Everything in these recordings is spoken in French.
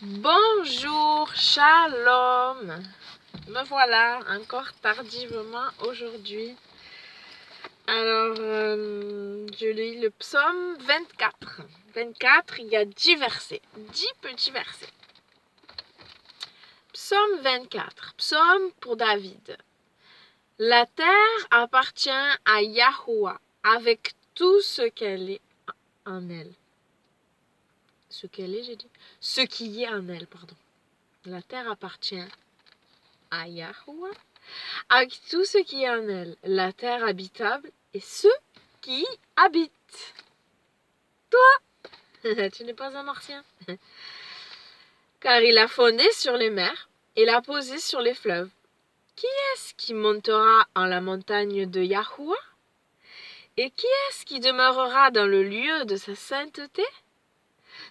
Bonjour, shalom. Me voilà encore tardivement aujourd'hui. Alors, je lis le psaume 24. 24, il y a 10 versets, 10 petits versets. Psaume 24, psaume pour David. La terre appartient à Yahuwah avec tout ce qu'elle est en elle. Ce qu'elle est, j'ai dit. Ce qui est en elle, pardon. La terre appartient à Yahuwah avec tout ce qui est en elle, la terre habitable et ceux qui y habitent. Toi, tu n'es pas un martien. Car il a fondé sur les mers et l'a posé sur les fleuves. Qui est-ce qui montera en la montagne de Yahuwah? Et qui est-ce qui demeurera dans le lieu de sa sainteté?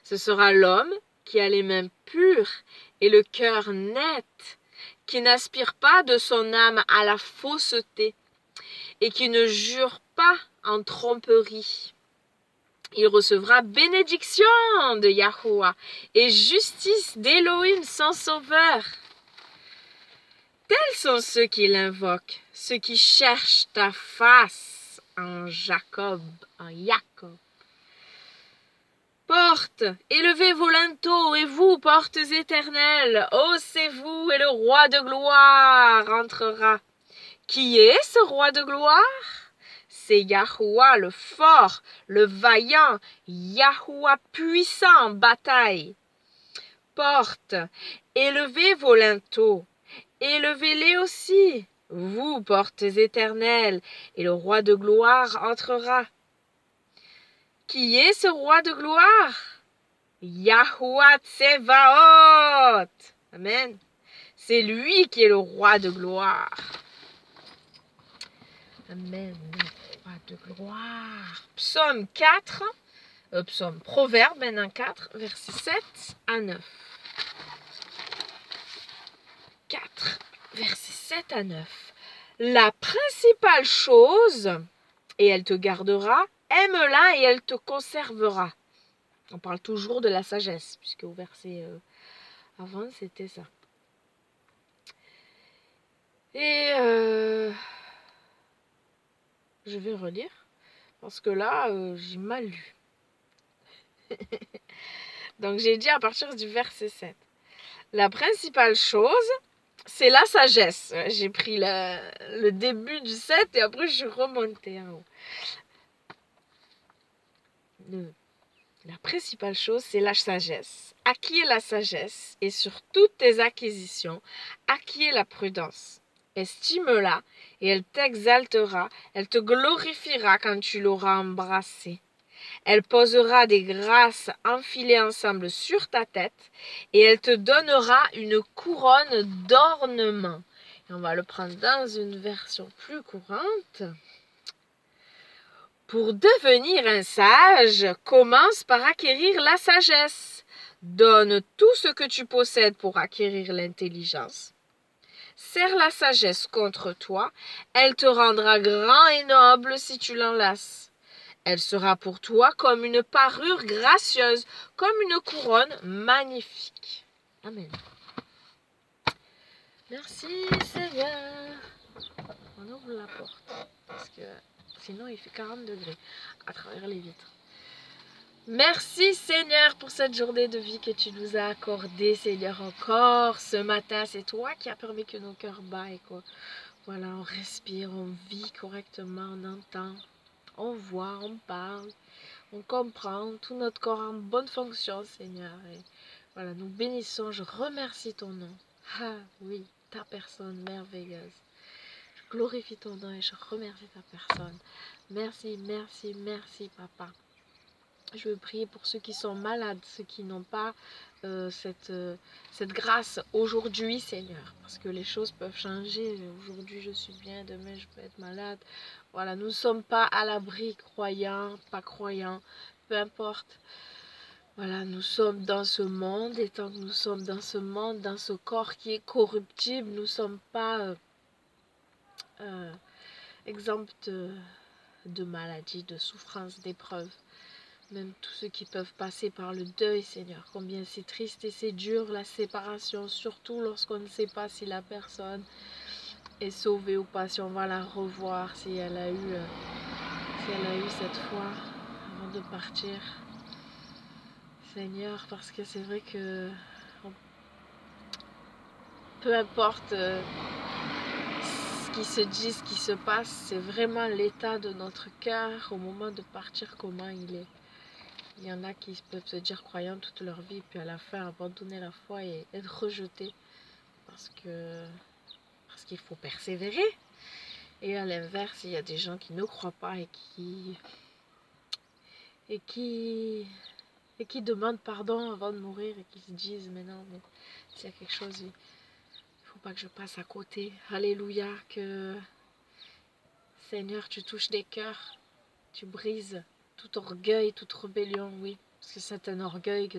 Ce sera l'homme qui a les mains pures et le cœur net, qui n'aspire pas de son âme à la fausseté et qui ne jure pas en tromperie. Il recevra bénédiction de Yahuwah et justice d'Élohim son sauveur. Tels sont ceux qui l'invoquent, ceux qui cherchent ta face en Jacob. Portes, élevez vos linteaux, et vous, portes éternelles, haussez-vous, et le roi de gloire entrera. Qui est ce roi de gloire? C'est Yahuwah le fort, le vaillant, Yahuwah puissant en bataille. Portes, élevez vos linteaux, élevez-les aussi, vous, portes éternelles, et le roi de gloire entrera. Qui est ce roi de gloire? Yahuwah Tsevaot. Amen. C'est lui qui est le roi de gloire. Amen. Le roi de gloire. Psaume 4. Proverbe maintenant 4, versets 7 à 9. 4, versets 7 à 9. La principale chose, et elle te gardera, aime-la et elle te conservera. On parle toujours de la sagesse, puisque au verset avant, c'était ça. Et je vais relire, parce que là, j'ai mal lu. Donc, j'ai dit à partir du verset 7. La principale chose, c'est la sagesse. J'ai pris le début du 7 et après, je suis remontée en haut. La principale chose, c'est la sagesse. Acquiers la sagesse et sur toutes tes acquisitions, acquiers la prudence. Estime-la et elle t'exaltera, elle te glorifiera quand tu l'auras embrassée. Elle posera des grâces enfilées ensemble sur ta tête et elle te donnera une couronne d'ornement. Et on va le prendre dans une version plus courante. Pour devenir un sage, commence par acquérir la sagesse. Donne tout ce que tu possèdes pour acquérir l'intelligence. Serre la sagesse contre toi, elle te rendra grand et noble si tu l'enlaces. Elle sera pour toi comme une parure gracieuse, comme une couronne magnifique. Amen. Merci Seigneur. On ouvre la porte, parce que sinon il fait 40 degrés à travers les vitres. Merci Seigneur pour cette journée de vie que tu nous as accordée, Seigneur, encore ce matin. C'est toi qui as permis que nos cœurs battent, quoi. Voilà, on respire, on vit correctement, on entend, on voit, on parle, on comprend, tout notre corps en bonne fonction, Seigneur. Et voilà, nous bénissons, je remercie ton nom. Ah oui, ta personne merveilleuse. Je glorifie ton nom et je remercie ta personne. Merci, merci, merci, Papa. Je veux prier pour ceux qui sont malades, ceux qui n'ont pas cette grâce aujourd'hui, Seigneur. Parce que les choses peuvent changer. Aujourd'hui, je suis bien, demain, je peux être malade. Voilà, nous ne sommes pas à l'abri, croyants, pas croyants, peu importe. Voilà, nous sommes dans ce monde, et tant que nous sommes dans ce monde, dans ce corps qui est corruptible, nous ne sommes pas exempts de maladies, de souffrances, d'épreuves. même tous ceux qui peuvent passer par le deuil, Seigneur, combien c'est triste et c'est dur la séparation, surtout lorsqu'on ne sait pas si la personne est sauvée ou pas, si on va la revoir, si elle a eu cette foi avant de partir. Seigneur, parce que c'est vrai que peu importe ce qui se dit, ce qui se passe, c'est vraiment l'état de notre cœur au moment de partir, comment il est. Il y en a qui peuvent se dire croyants toute leur vie, puis à la fin abandonner la foi et être rejetés parce qu'il faut persévérer. Et à l'inverse, il y a des gens qui ne croient pas et qui demandent pardon avant de mourir et qui se disent mais non, mais s'il y a quelque chose, il ne faut pas que je passe à côté. Alléluia, que Seigneur, tu touches des cœurs, tu brises tout orgueil, toute rébellion, oui, parce que c'est un orgueil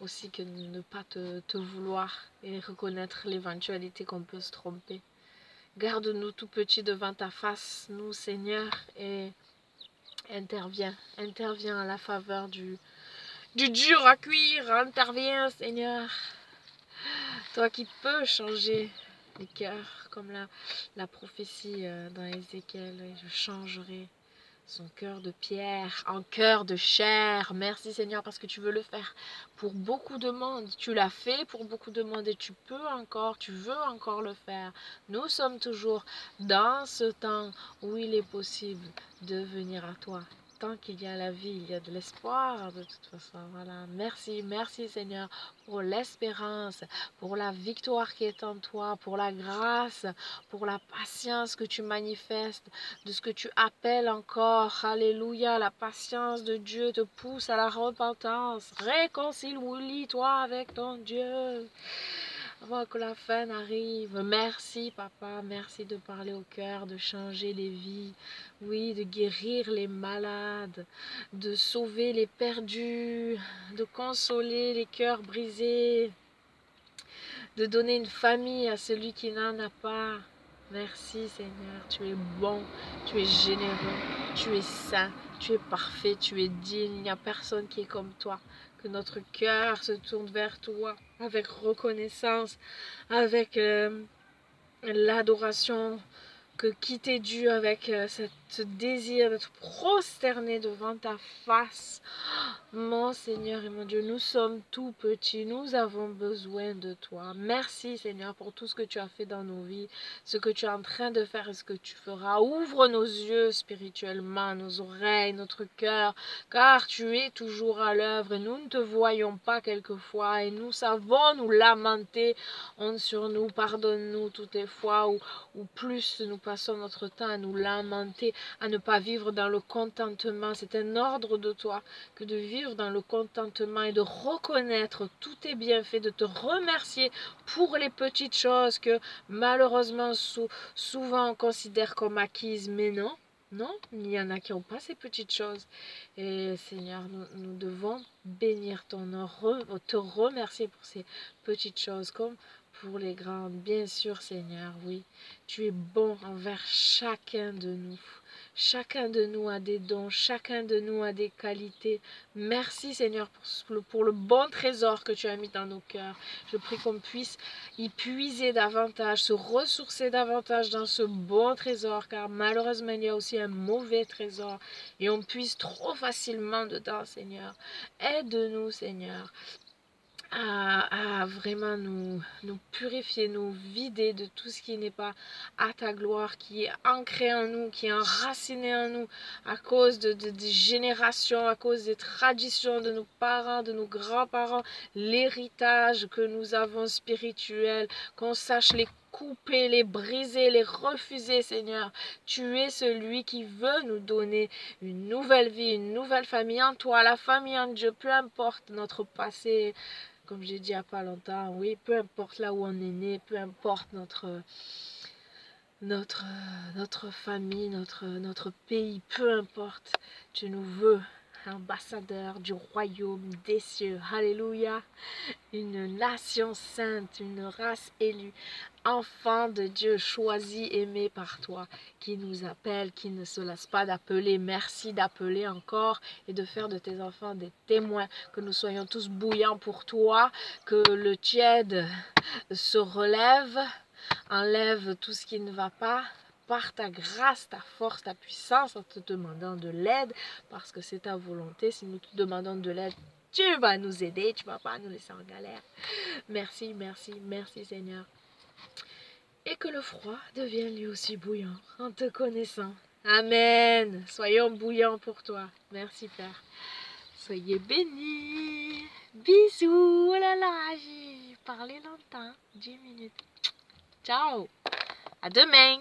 aussi que de ne pas te vouloir et reconnaître l'éventualité qu'on peut se tromper. Garde-nous tout petits devant ta face, nous Seigneur, et interviens à la faveur du dur à cuire, interviens Seigneur, toi qui peux changer les cœurs, comme la prophétie dans Ézéchiel, je changerai son cœur de pierre en cœur de chair. Merci Seigneur parce que tu veux le faire pour beaucoup de monde. Tu l'as fait pour beaucoup de monde et tu veux encore le faire. Nous sommes toujours dans ce temps où il est possible de venir à toi. Tant qu'il y a la vie, il y a de l'espoir de toute façon. Voilà. Merci Seigneur pour l'espérance, pour la victoire qui est en toi, pour la grâce, pour la patience que tu manifestes, de ce que tu appelles encore. Alléluia, la patience de Dieu te pousse à la repentance. Réconcilie-toi avec ton Dieu avant que la fin n'arrive. Merci papa, merci de parler au cœur, de changer les vies, oui, de guérir les malades, de sauver les perdus, de consoler les cœurs brisés, de donner une famille à celui qui n'en a pas. Merci Seigneur, tu es bon, tu es généreux, tu es saint, tu es parfait, tu es digne. Il n'y a personne qui est comme toi. Que notre cœur se tourne vers toi avec reconnaissance, avec l'adoration que quitter Dieu avec ce désir d'être prosterné devant ta face. Mon Seigneur et mon Dieu, nous sommes tout petits, nous avons besoin de toi. Merci Seigneur pour tout ce que tu as fait dans nos vies, ce que tu es en train de faire et ce que tu feras. Ouvre nos yeux spirituellement, nos oreilles, notre cœur, car tu es toujours à l'œuvre et nous ne te voyons pas quelquefois et nous savons nous lamenter. Honte sur nous, pardonne-nous toutes les fois où plus nous passons notre temps à nous lamenter, à ne pas vivre dans le contentement. C'est un ordre de toi que de vivre dans le contentement et de reconnaître tous tes bienfaits, de te remercier pour les petites choses que malheureusement souvent on considère comme acquises, mais non. Non, il y en a qui n'ont pas ces petites choses. Et Seigneur, nous devons bénir ton nom, te remercier pour ces petites choses comme pour les grandes. Bien sûr, Seigneur, oui, tu es bon envers chacun de nous. Chacun de nous a des dons, chacun de nous a des qualités. Merci Seigneur pour le bon trésor que tu as mis dans nos cœurs. Je prie qu'on puisse y puiser davantage, se ressourcer davantage dans ce bon trésor, car malheureusement il y a aussi un mauvais trésor et on puise trop facilement dedans, Seigneur. Aide-nous, Seigneur, à vraiment nous purifier, nous vider de tout ce qui n'est pas à ta gloire, qui est ancré en nous, qui est enraciné en nous à cause des générations, à cause des traditions de nos parents, de nos grands-parents, l'héritage que nous avons spirituel, qu'on sache les couper, les briser, les refuser, Seigneur. Tu es celui qui veut nous donner une nouvelle vie, une nouvelle famille en toi, la famille en Dieu, peu importe notre passé. Comme j'ai dit il n'y a pas longtemps, oui, peu importe là où on est né, peu importe notre famille, notre pays, peu importe, tu nous veux ambassadeurs du royaume des cieux. Alléluia. Une nation sainte, une race élue, enfant de Dieu, choisi, aimé par toi, qui nous appelle, qui ne se lasse pas d'appeler. Merci d'appeler encore et de faire de tes enfants des témoins, que nous soyons tous bouillants pour toi, que le tiède se relève, enlève tout ce qui ne va pas, par ta grâce, ta force, ta puissance, en te demandant de l'aide, parce que c'est ta volonté. Si nous te demandons de l'aide, tu vas nous aider, tu ne vas pas nous laisser en galère. Merci, merci, merci Seigneur. Et que le froid devienne lui aussi bouillant en te connaissant. Amen. Soyons bouillants pour toi. Merci Père. Soyez bénis. Bisous. Oh là là, j'ai parlé longtemps. 10 minutes. Ciao. À demain.